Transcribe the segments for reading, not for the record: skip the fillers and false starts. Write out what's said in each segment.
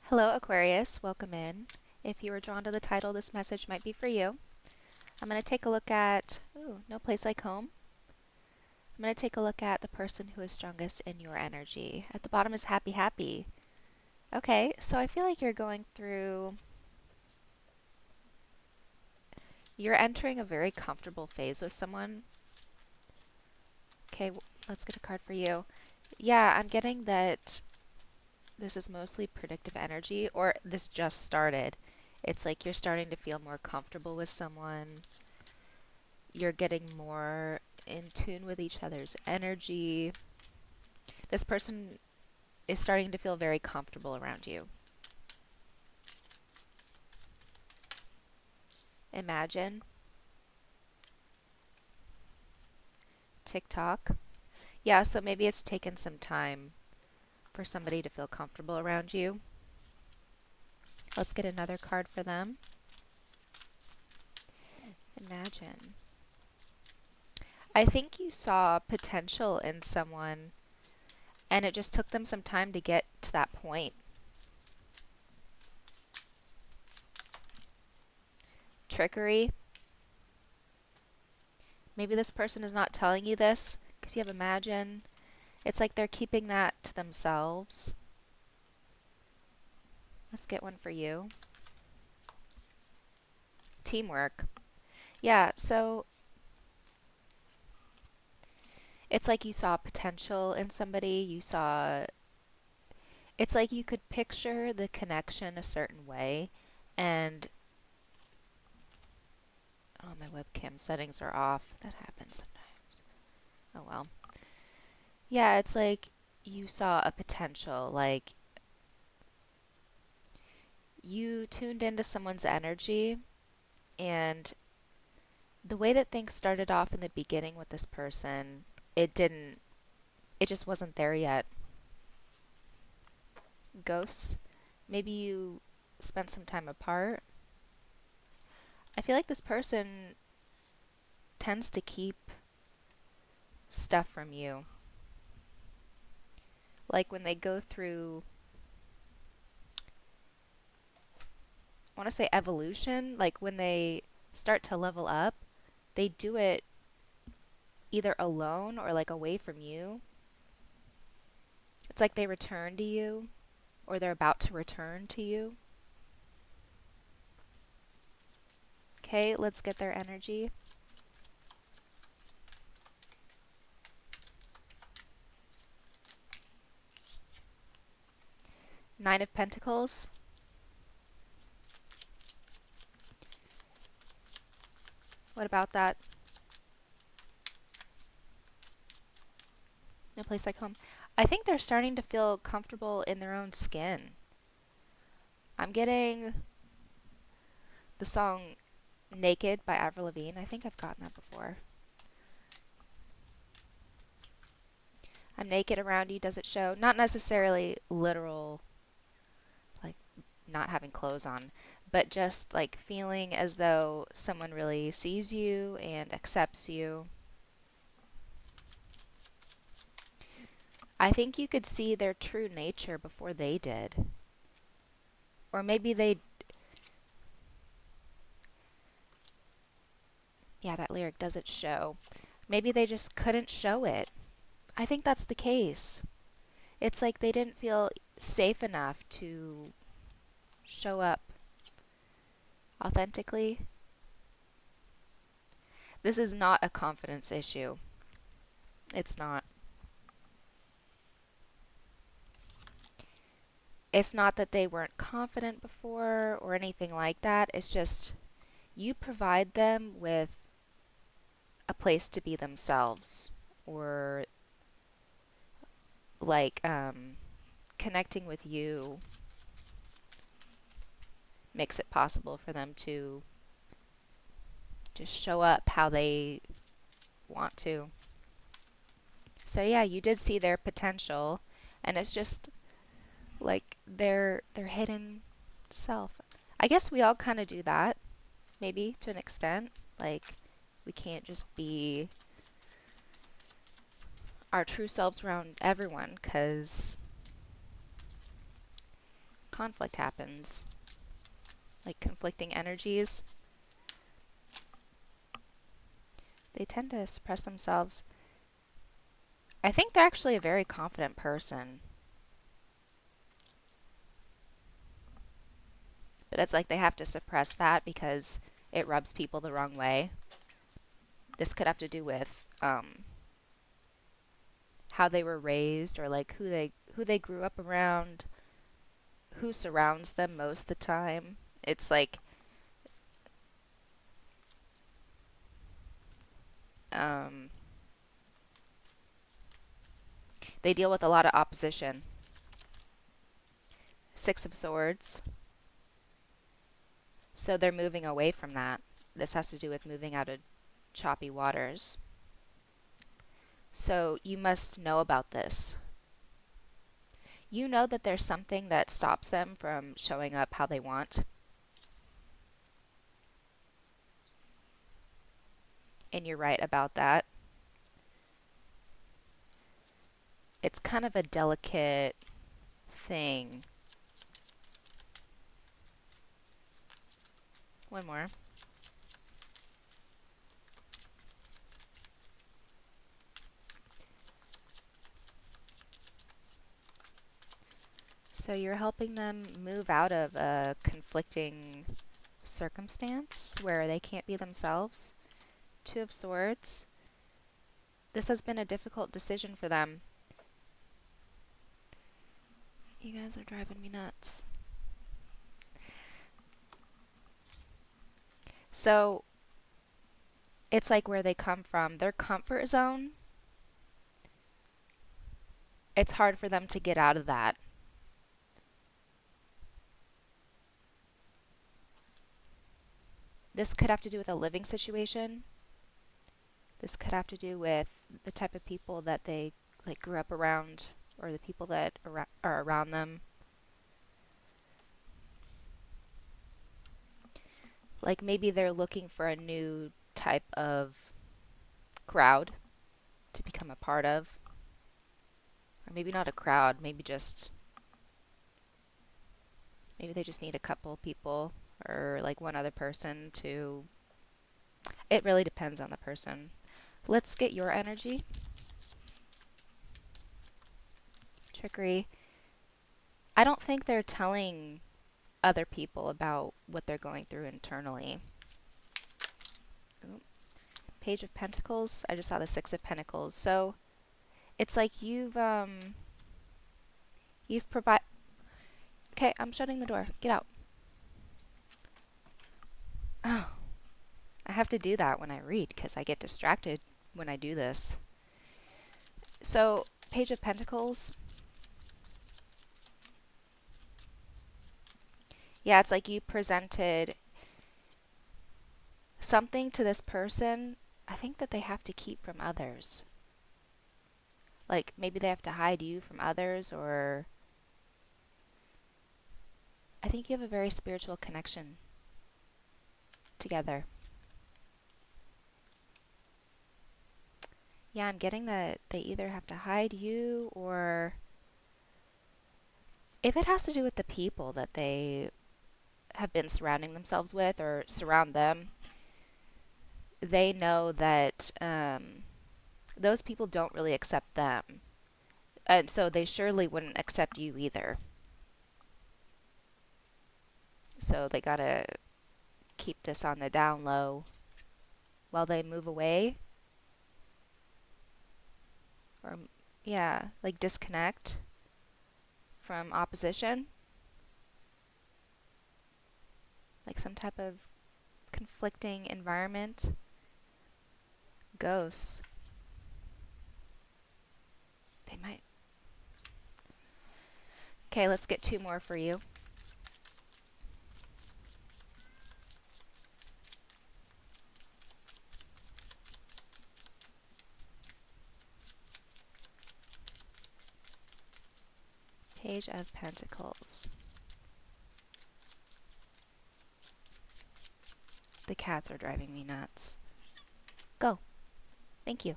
Hello, Aquarius. Welcome in. If you were drawn to the title, this message might be for you. I'm going to take a look at, no place like home. I'm going to take a look at the person who is strongest in your energy. At the bottom is happy, happy. Okay, so I feel like you're entering a very comfortable phase with someone. Okay, let's get a card for you. Yeah, I'm getting that this is mostly predictive energy, or this just started. It's like you're starting to feel more comfortable with someone. You're getting more in tune with each other's energy. This person is starting to feel very comfortable around you. Imagine TikTok. Yeah, so maybe it's taken some time for somebody to feel comfortable around you. Let's get another card for them. Imagine. I think you saw potential in someone and it just took them some time to get to that point. Trickery. Maybe this person is not telling you this because you have imagine. It's like they're keeping that to themselves. Let's get one for you. Teamwork. Yeah, so it's like you saw potential in somebody. It's like you could picture the connection a certain way. And, oh, my webcam settings are off. That happens sometimes. Oh, well. Yeah, it's like you saw a potential. Like you tuned into someone's energy and the way that things started off in the beginning with this person, it didn't, it just wasn't there yet. Ghosts, maybe you spent some time apart. I feel like this person tends to keep stuff from you. Like when they go through, I want to say evolution, like when they start to level up, they do it either alone or like away from you. It's like they return to you or they're about to return to you. Okay, let's get their energy. Nine of Pentacles. What about that? No place like home. I think they're starting to feel comfortable in their own skin. I'm getting the song Naked by Avril Lavigne. I think I've gotten that before. I'm naked around you, does it show? Not necessarily literal, like not having clothes on, but just like feeling as though someone really sees you and accepts you. I think you could see their true nature before they did. Or maybe they, yeah, that lyric doesn't show. Maybe they just couldn't show it. I think that's the case. It's like they didn't feel safe enough to show up authentically. This is not a confidence issue. It's not. It's not that they weren't confident before or anything like that. It's just you provide them with a place to be themselves or like connecting with you makes it possible for them to just show up how they want to. So yeah, you did see their potential and it's just like their hidden self. I guess we all kind of do that, maybe to an extent. Like we can't just be our true selves around everyone because conflict happens, like conflicting energies. They tend to suppress themselves. I think they're actually a very confident person. But it's like they have to suppress that because it rubs people the wrong way. This could have to do with how they were raised, or like who they grew up around, who surrounds them most of the time. It's like um, they deal with a lot of opposition. Six of Swords. So they're moving away from that. This has to do with moving out of choppy waters. So you must know about this. You know that there's something that stops them from showing up how they want. And you're right about that. It's kind of a delicate thing. One more. So you're helping them move out of a conflicting circumstance where they can't be themselves. Two of Swords. This has been a difficult decision for them. You guys are driving me nuts. So it's like where they come from, their comfort zone. It's hard for them to get out of that. This could have to do with a living situation. This could have to do with the type of people that they like grew up around, or the people that are around them. Like maybe they're looking for a new type of crowd to become a part of. Or maybe not a crowd, maybe they just need a couple people or like one other person to. It really depends on the person. Let's get your energy. Trickery. I don't think they're telling other people about what they're going through internally. Ooh. Page of Pentacles. I just saw the Six of Pentacles. So it's like you've provided. Okay, I'm shutting the door. Get out. Oh, I have to do that when I read because I get distracted when I do this. So, Page of Pentacles. Yeah, it's like you presented something to this person, I think that they have to keep from others. Like maybe they have to hide you from others, or I think you have a very spiritual connection together. Yeah, I'm getting that they either have to hide you, or if it has to do with the people that they have been surrounding themselves with or surround them, they know that those people don't really accept them. And so they surely wouldn't accept you either. So they gotta keep this on the down low while they move away. Or, yeah, like disconnect from opposition. Like some type of conflicting environment. Ghosts. They might. Okay, let's get two more for you. Page of Pentacles. The cats are driving me nuts. Go. Thank you.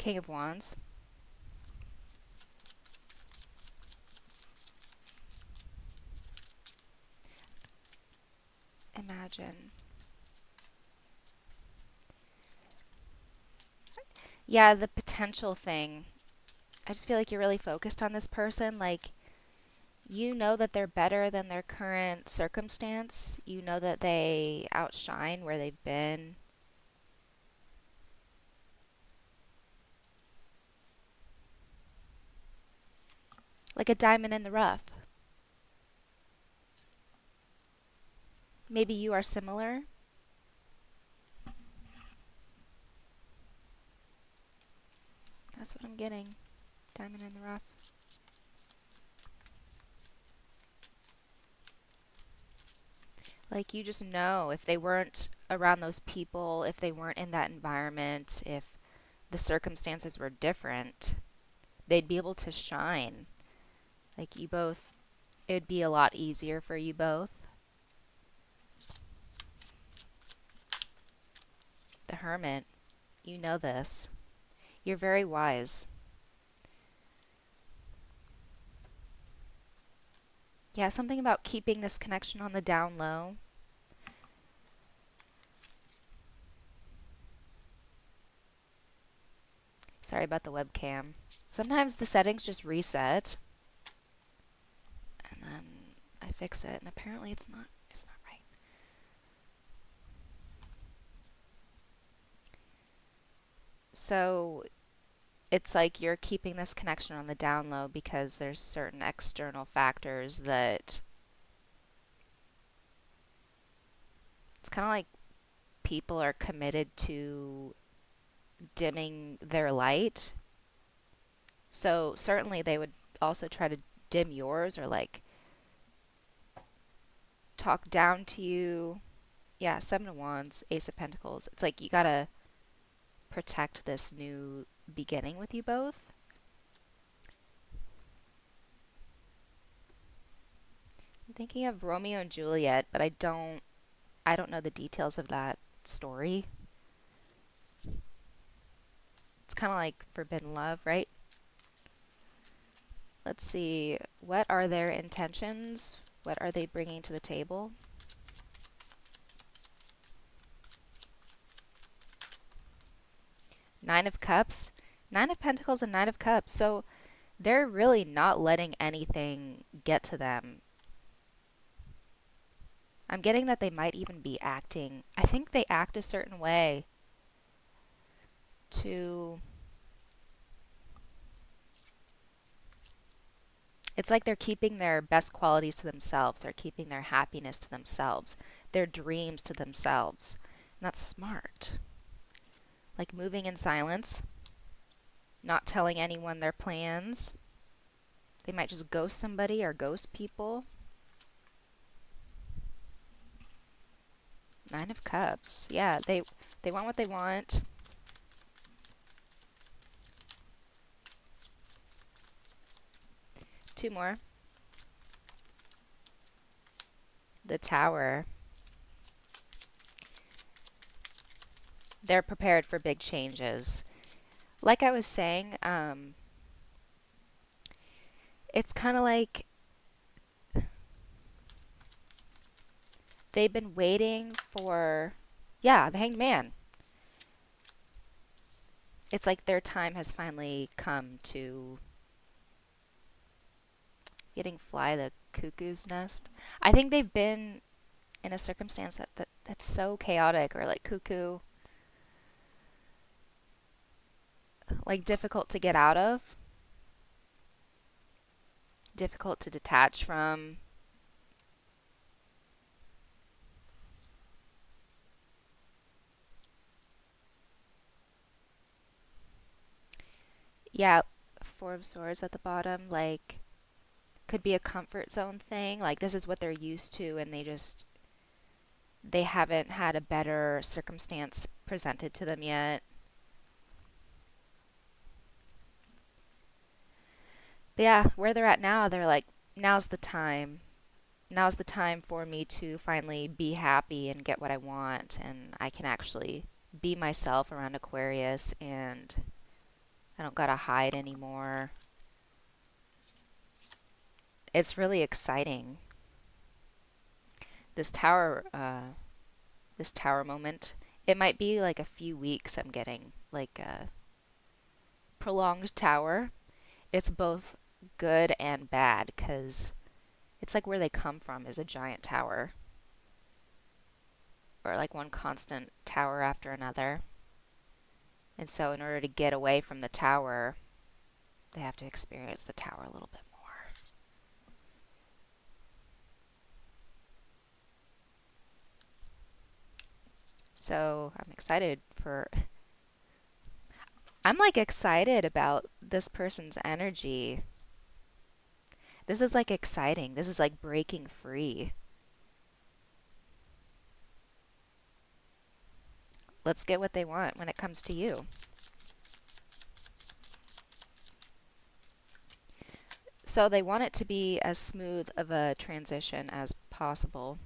King of Wands. Imagine. Yeah, the potential thing. I just feel like you're really focused on this person. Like, you know that they're better than their current circumstance. You know that they outshine where they've been. Like a diamond in the rough. Maybe you are similar. That's what I'm getting. Diamond in the rough. Like, you just know if they weren't around those people, if they weren't in that environment, if the circumstances were different, they'd be able to shine. Like, you both, it'd be a lot easier for you both. The Hermit, you know this. You're very wise. Yeah, something about keeping this connection on the down low. Sorry about the webcam. Sometimes the settings just reset and then I fix it and apparently it's not right. So it's like you're keeping this connection on the down low because there's certain external factors that it's kind of like people are committed to dimming their light. So certainly they would also try to dim yours or like talk down to you. Yeah, Seven of Wands, Ace of Pentacles. It's like you gotta protect this new beginning with you both. I'm thinking of Romeo and Juliet, but I don't know the details of that story. It's kind of like forbidden love, right? Let's see. What are their intentions? What are they bringing to the table? Nine of Cups. Nine of Pentacles and Nine of Cups. So they're really not letting anything get to them. I'm getting that they might even be acting. I think they act a certain way to. It's like they're keeping their best qualities to themselves. They're keeping their happiness to themselves, their dreams to themselves. And that's smart. Like moving in silence, not telling anyone their plans. They might just ghost somebody or ghost people. Nine of Cups. Yeah, they want what they want. Two more. The Tower. They're prepared for big changes. Like I was saying, it's kind of like they've been waiting for, yeah, the Hanged Man. It's like their time has finally come to getting fly the cuckoo's nest. I think they've been in a circumstance that's so chaotic or like cuckoo, like difficult to get out of, difficult to detach from. Yeah, Four of Swords at the bottom, like could be a comfort zone thing. Like this is what they're used to and they haven't had a better circumstance presented to them yet. But yeah, where they're at now, they're like, now's the time. Now's the time for me to finally be happy and get what I want. And I can actually be myself around Aquarius and I don't gotta hide anymore. It's really exciting. This tower, this tower moment. It might be like a few weeks I'm getting, like a prolonged tower. It's both good and bad because it's like where they come from is a giant tower or like one constant tower after another. And so in order to get away from the tower, they have to experience the tower a little bit more. So I'm excited for. I'm like excited about this person's energy. This is like exciting. This is like breaking free. Let's get what they want when it comes to you. So they want it to be as smooth of a transition as possible.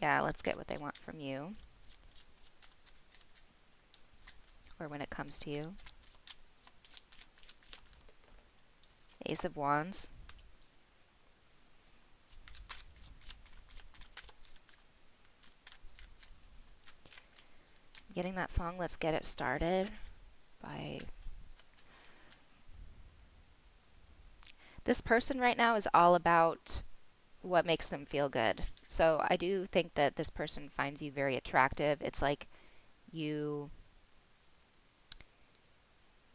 Yeah, let's get what they want from you. Or when it comes to you. Ace of Wands. Getting that song, Let's Get It Started by. This person right now is all about what makes them feel good. So I do think that this person finds you very attractive. It's like you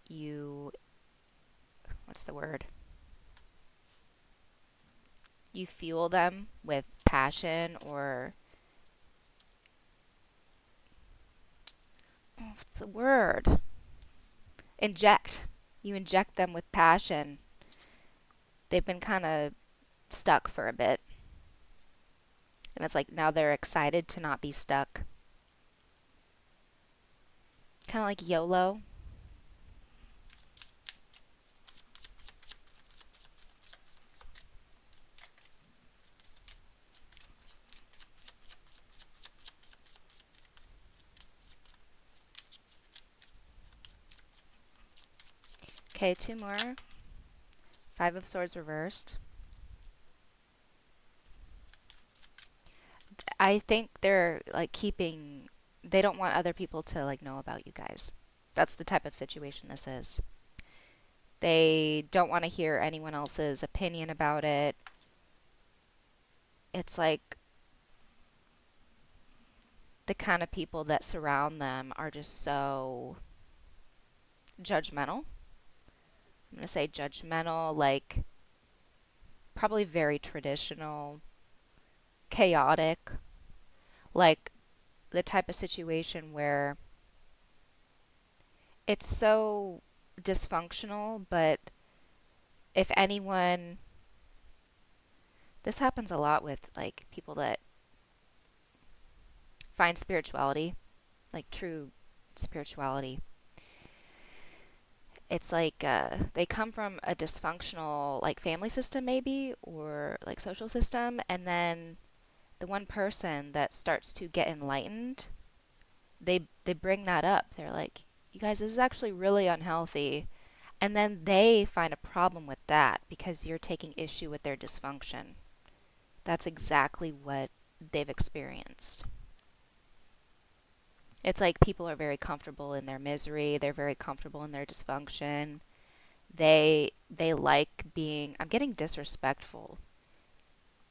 you what's the word? You fuel them with passion or what's the word? Inject. You inject them with passion. They've been kind of stuck for a bit. And it's like now they're excited to not be stuck. Kind of like YOLO. Okay, two more. Five of Swords reversed. I think they're like keeping. They don't want other people to like know about you guys. That's the type of situation this is. They don't want to hear anyone else's opinion about it. It's like the kind of people that surround them are just so judgmental. I'm going to say judgmental, like probably very traditional, chaotic, like the type of situation where it's so dysfunctional, but if anyone, this happens a lot with like people that find spirituality, like true spirituality. It's like they come from a dysfunctional like family system maybe or like social system, and then the one person that starts to get enlightened, they bring that up. They're like, "You guys, this is actually really unhealthy." And then they find a problem with that because you're taking issue with their dysfunction. That's exactly what they've experienced. It's like people are very comfortable in their misery, they're very comfortable in their dysfunction. They like being, I'm getting disrespectful.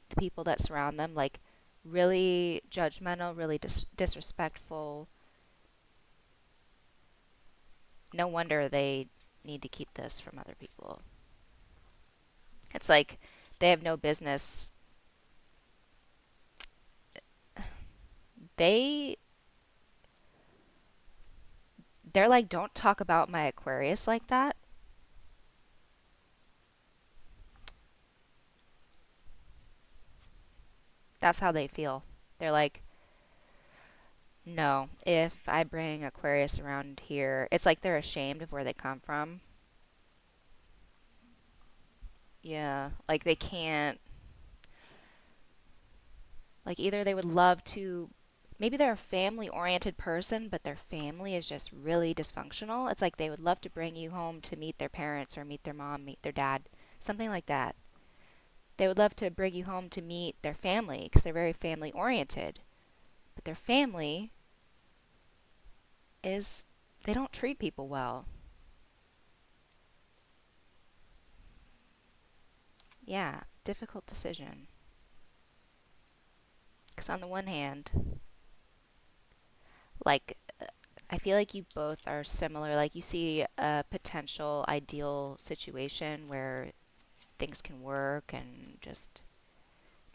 The people that surround them like really judgmental, really disrespectful. No wonder they need to keep this from other people. It's like they have no business. They they're like, don't talk about my Aquarius like that. That's how they feel. They're like, no, if I bring Aquarius around here, it's like they're ashamed of where they come from. Yeah, like they can't, like either they would love to maybe they're a family-oriented person, but their family is just really dysfunctional. It's like they would love to bring you home to meet their parents or meet their mom, meet their dad, something like that. They would love to bring you home to meet their family because they're very family-oriented. But their family is, they don't treat people well. Yeah, difficult decision. Because on the one hand, like, I feel like you both are similar. Like, you see a potential ideal situation where things can work and just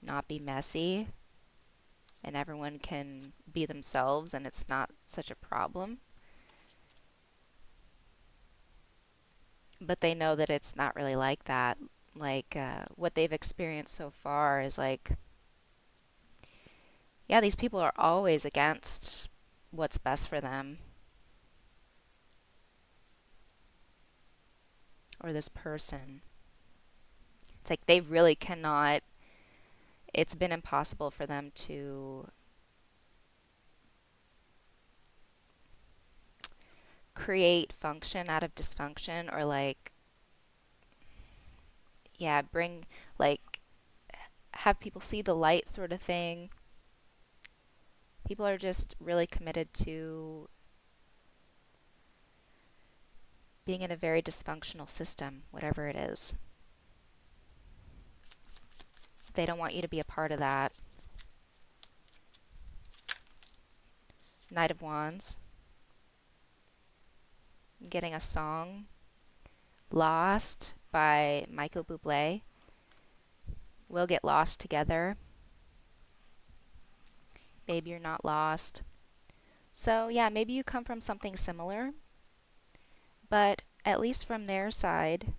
not be messy and everyone can be themselves and it's not such a problem. But they know that it's not really like that. Like, what they've experienced so far is like, yeah, these people are always against what's best for them or this person. It's like they really cannot, it's been impossible for them to create function out of dysfunction or like, yeah, bring, like, have people see the light sort of thing. People are just really committed to being in a very dysfunctional system, whatever it is. They don't want you to be a part of that. Knight of Wands. I'm getting a song, Lost by Michael Bublé. We'll get lost together. Baby, you're not lost. So, yeah, maybe you come from something similar, but at least from their side,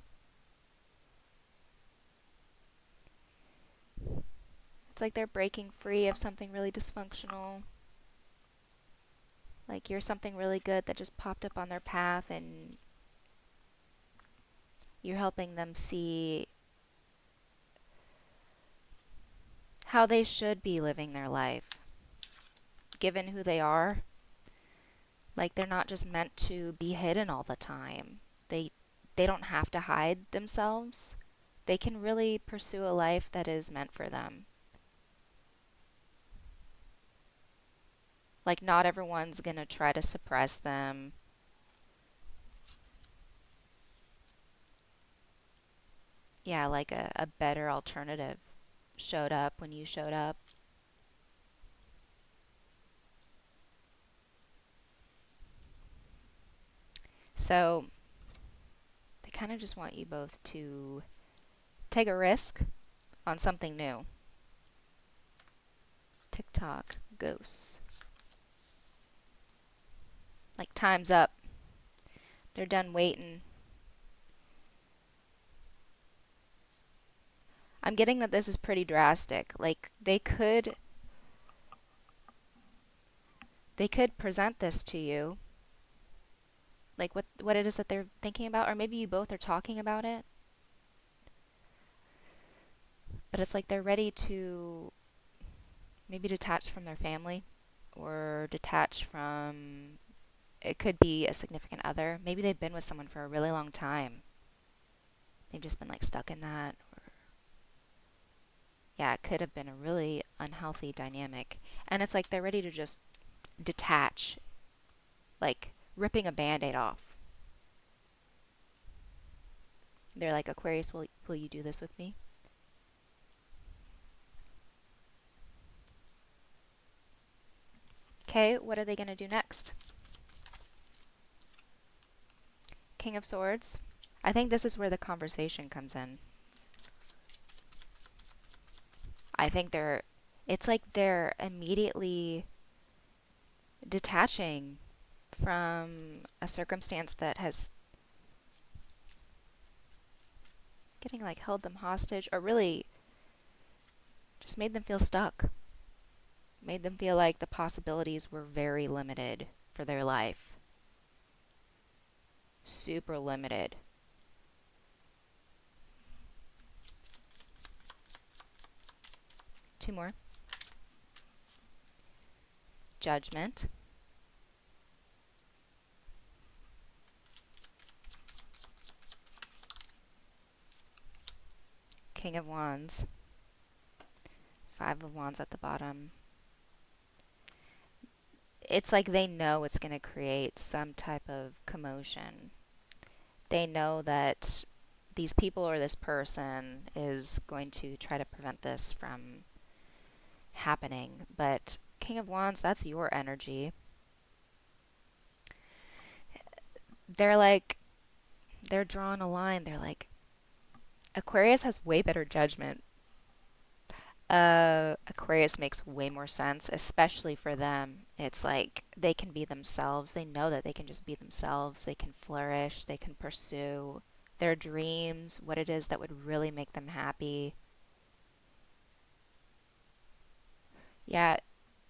it's like they're breaking free of something really dysfunctional. Like you're something really good that just popped up on their path and you're helping them see how they should be living their life, given who they are. Like they're not just meant to be hidden all the time. They they don't have to hide themselves. They can really pursue a life that is meant for them. Like not everyone's going to try to suppress them. Yeah, like a better alternative showed up when you showed up. So they kind of just want you both to take a risk on something new. TikTok ghosts. Like time's up. They're done waiting. I'm getting that this is pretty drastic. Like they could present this to you. Like what it is that they're thinking about or maybe you both are talking about it. But it's like they're ready to maybe detach from their family or detach from, it could be a significant other. Maybe they've been with someone for a really long time. They've just been like stuck in that. Or, yeah, it could have been a really unhealthy dynamic. And it's like they're ready to just detach, like ripping a band-aid off. They're like, Aquarius, will you do this with me? Okay, what are they going to do next? King of Swords. I think this is where the conversation comes in. I think it's like they're immediately detaching from a circumstance that has getting like held them hostage or really just made them feel stuck. Made them feel like the possibilities were very limited for their life. Super limited. Two more. Judgment. King of Wands. Five of Wands at the bottom. It's like they know it's going to create some type of commotion. They know that these people or this person is going to try to prevent this from happening. But King of Wands, that's your energy. They're like, they're drawing a line. They're like, Aquarius has way better judgment. Aquarius makes way more sense, especially for them. It's like they can be themselves. They know that they can just be themselves. They can flourish. They can pursue their dreams, what it is that would really make them happy. Yeah,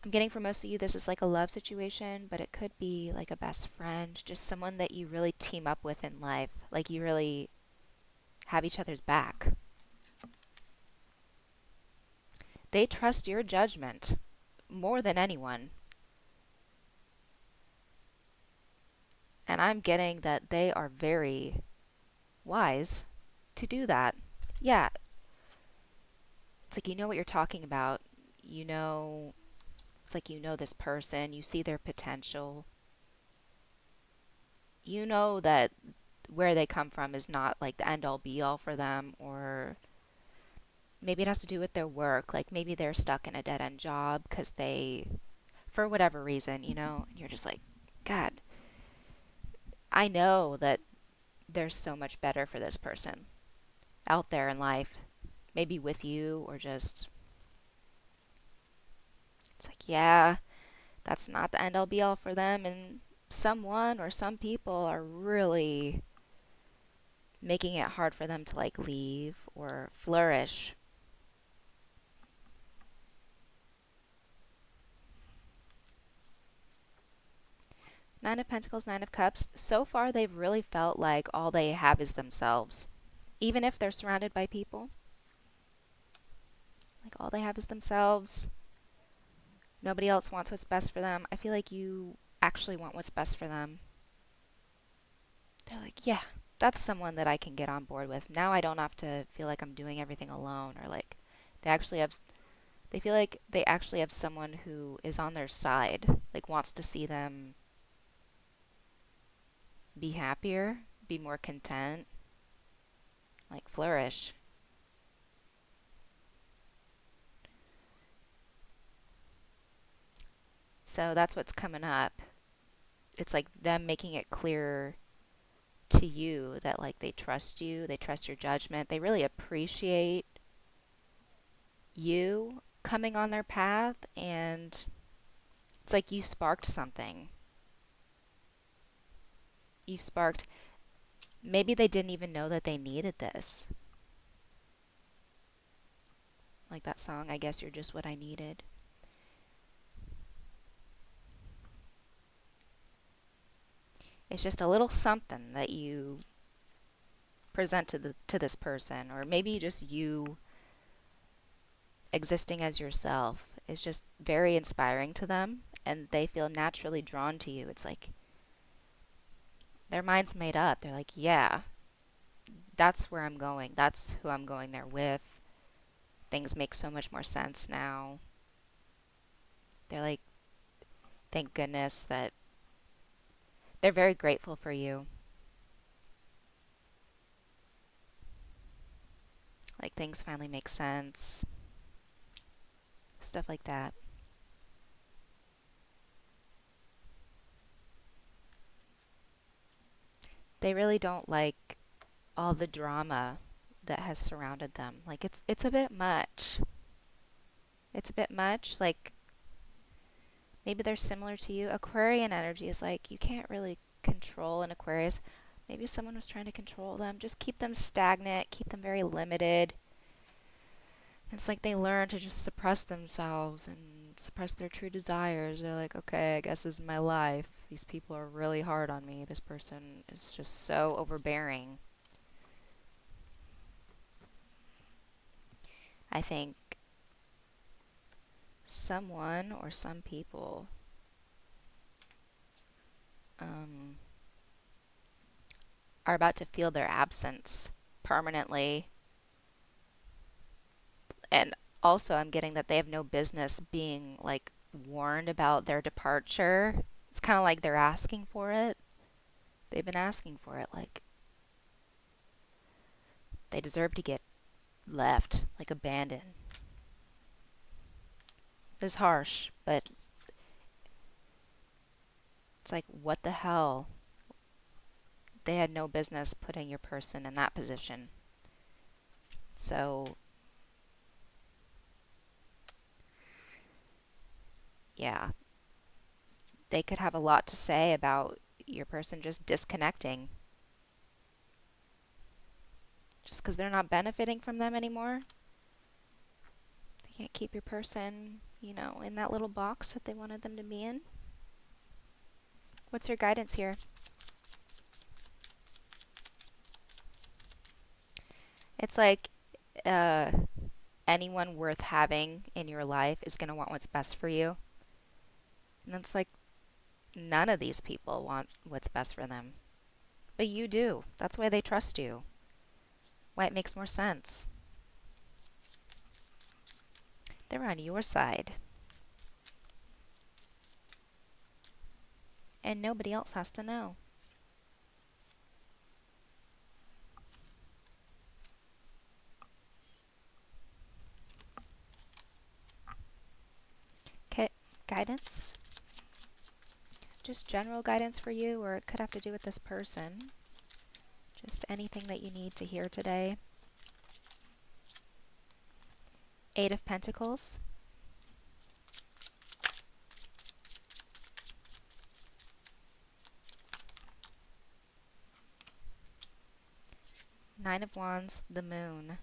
I'm getting for most of you, this is like a love situation, but it could be like a best friend, just someone that you really team up with in life. Like you really have each other's back. They trust your judgment more than anyone. And I'm getting that they are very wise to do that. Yeah, it's like you know what you're talking about. You know, it's like you know this person, you see their potential. You know that where they come from is not like the end all be all for them, or maybe it has to do with their work. Like maybe they're stuck in a dead end job because they, for whatever reason, and you're just like, God, I know that there's so much better for this person out there in life, maybe with you or just, it's like, yeah, that's not the end all be all for them. And someone or some people are really making it hard for them to like leave or flourish. Nine of Pentacles, Nine of Cups. So far, they've really felt like all they have is themselves. Even if they're surrounded by people, like all they have is themselves. Nobody else wants what's best for them. I feel like you actually want what's best for them. They're like, yeah, that's someone that I can get on board with. Now I don't have to feel like I'm doing everything alone, or like they actually have, they feel like they actually have someone who is on their side, like wants to see them be happier, be more content, like flourish. So that's what's coming up. It's like them making it clear to you that like they trust your judgment, they really appreciate you coming on their path, and it's like you sparked something. You sparked, maybe they didn't even know that they needed this. Like that song, I guess you're just what I needed. It's just a little something that you present to this person, or maybe just you existing as yourself is just very inspiring to them, and they feel naturally drawn to you. It's like their mind's made up. They're like, yeah, that's where I'm going. That's who I'm going there with. Things make so much more sense now. They're like, thank goodness that they're very grateful for you. Like things finally make sense. Stuff like that. They really don't like all the drama that has surrounded them. Like it's a bit much. It's a bit much. Like maybe they're similar to you. Aquarian energy is like you can't really control an Aquarius. Maybe someone was trying to control them. Just keep them stagnant, keep them very limited. It's like they learn to just suppress themselves and suppress their true desires. They're like, okay, I guess this is my life. These people are really hard on me. This person is just so overbearing. I think someone or some people um, are about to feel their absence permanently. And also, I'm getting that they have no business being like warned about their departure. It's kind of like they're asking for it. They've been asking for it. Like, they deserve to get left, like abandoned. It's harsh, but it's like, what the hell? They had no business putting your person in that position. So, yeah, they could have a lot to say about your person just disconnecting just because they're not benefiting from them anymore. They can't keep your person, in that little box that they wanted them to be in. What's your guidance here? It's like uh, anyone worth having in your life is going to want what's best for you. And it's like none of these people want what's best for them. But you do. That's why they trust you. Why it makes more sense. They're on your side. And nobody else has to know. Okay, guidance? Just general guidance for you, or it could have to do with this person. Just anything that you need to hear today. Eight of Pentacles. Nine of Wands, the Moon.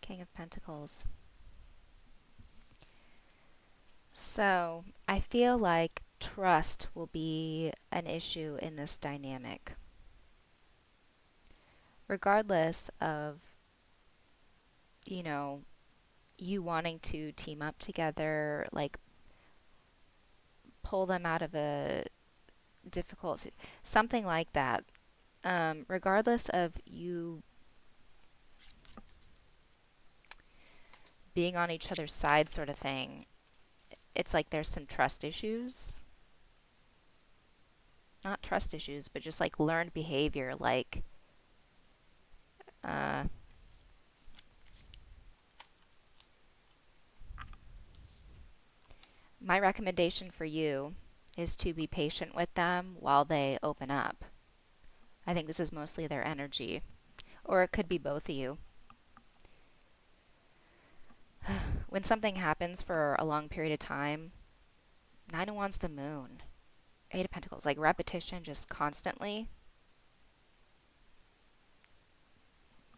King of Pentacles. So, I feel like trust will be an issue in this dynamic. Regardless of, you know, you wanting to team up together, like pull them out of a difficult, something like that. Regardless of you being on each other's side, sort of thing, it's like there's some trust issues. Not trust issues, but just like learned behavior. Like, uh, my recommendation for you is to be patient with them while they open up. I think this is mostly their energy, or it could be both of you. When something happens for a long period of time, Nine of Wands, the Moon, Eight of Pentacles, like repetition just constantly,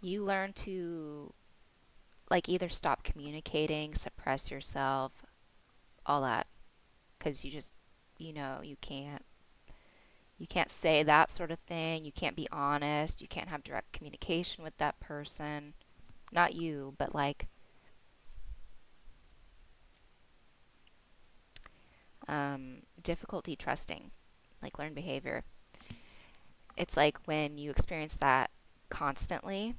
you learn to like either stop communicating, suppress yourself, all that, because you just, you can't say that sort of thing. You can't be honest. You can't have direct communication with that person. Not you, but like difficulty trusting, like learned behavior. It's like when you experience that constantly,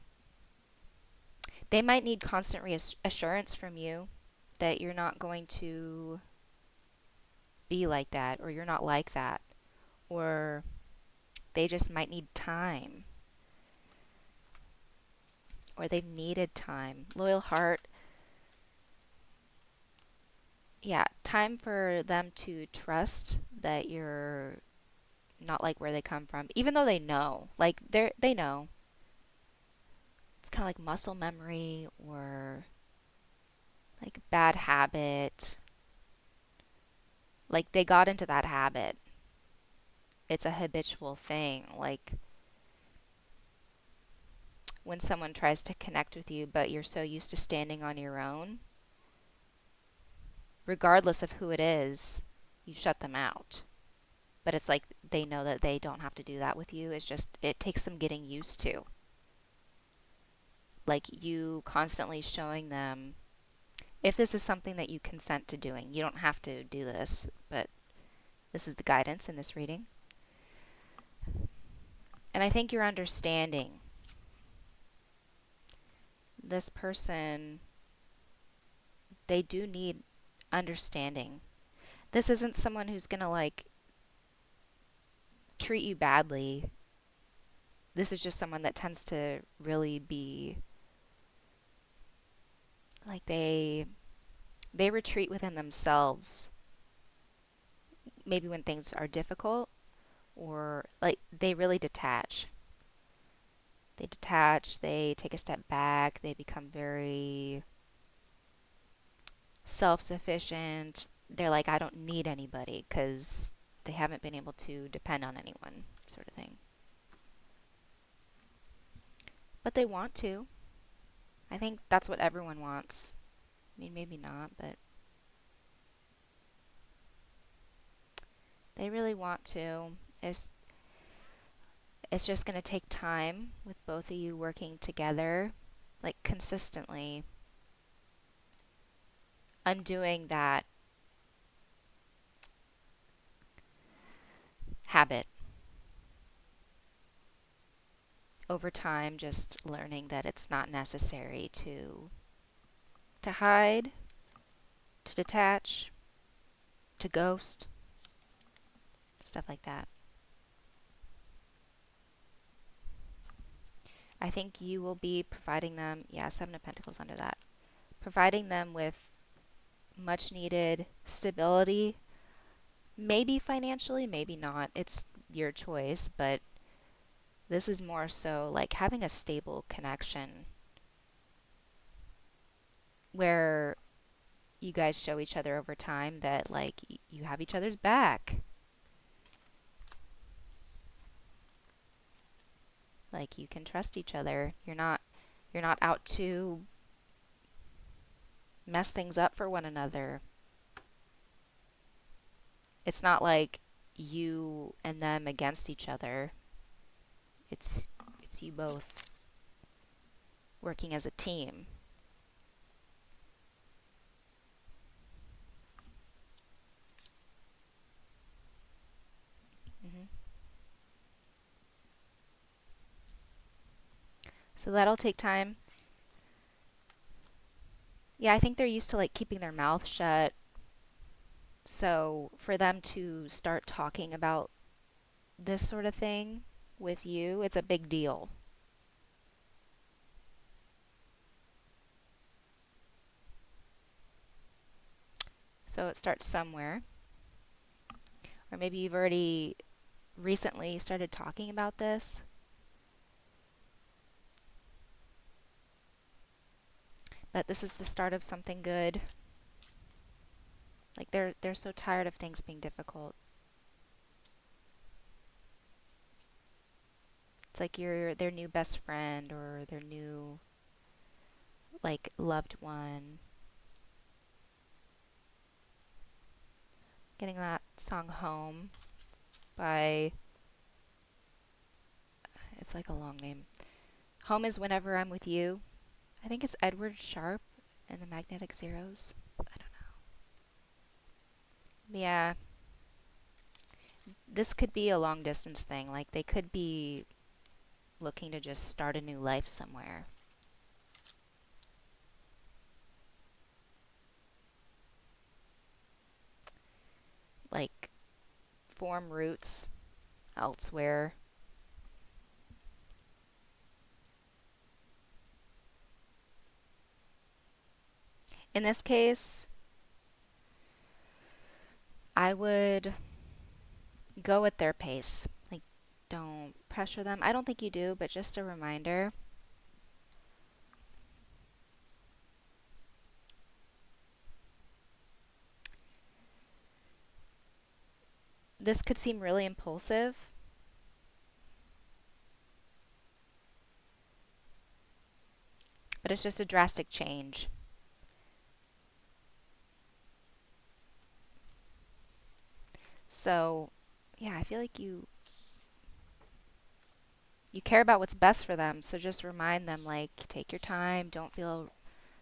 they might need constant reassurance from you that you're not going to be like that, or you're not like that, or they just might need time, or they've needed time. Loyal heart, yeah, time for them to trust that you're not like where they come from, even though they know, like they know. It's kind of like muscle memory or like bad habit. Like they got into that habit. It's a habitual thing. Like when someone tries to connect with you, but you're so used to standing on your own, regardless of who it is, you shut them out. But it's like they know that they don't have to do that with you. It's just, it takes some getting used to. Like you constantly showing them, if this is something that you consent to doing, you don't have to do this, but This is the guidance in this reading. And I think you're understanding. This person, they do need understanding. This isn't someone who's going to like treat you badly. This is just someone that tends to really be like they retreat within themselves. Maybe when things are difficult, or like they really detach. They detach, they take a step back, they become very self-sufficient. They're like, I don't need anybody because they haven't been able to depend on anyone, sort of thing. But they want to. I think that's what everyone wants. I mean, maybe not, but they really want to. It's, it's just going to take time with both of you working together, like consistently, undoing that habit over time, just learning that it's not necessary to hide, to detach, to ghost, stuff like that. I think you will be providing them, yeah, Seven of Pentacles under that, providing them with much needed stability, maybe financially, maybe not. It's your choice, but this is more so like having a stable connection where you guys show each other over time that like you have each other's back. Like you can trust each other. You're not out to mess things up for one another. It's not like you and them against each other. It's it's you both working as a team. hmm So that'll take time. Yeah, I think they're used to like keeping their mouth shut. So for them to start talking about this sort of thing with you, it's a big deal. So it starts somewhere. Or maybe you've already recently started talking about this. But this is the start of something good. Like they're so tired of things being difficult. It's like you're their new best friend or their new like loved one. Getting that song Home by, it's like a long name. Home is Whenever I'm With You. I think it's Edward Sharp and the Magnetic Zeros. I don't know. Yeah, this could be a long distance thing. Like they could be looking to just start a new life somewhere. Like form roots elsewhere. In this case, I would go at their pace. Like, don't pressure them. I don't think you do, but just a reminder. This could seem really impulsive, but it's just a drastic change. So, yeah, I feel like you care about what's best for them, so just remind them like take your time, don't feel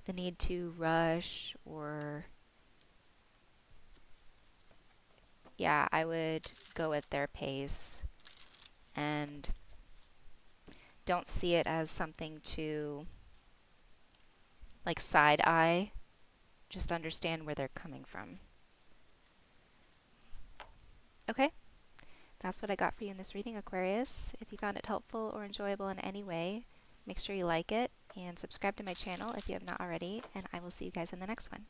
the need to rush or yeah, I would go at their pace and don't see it as something to like side eye. Just understand where they're coming from. Okay, that's what I got for you in this reading, Aquarius. If you found it helpful or enjoyable in any way, make sure you like it and subscribe to my channel if you have not already, and I will see you guys in the next one.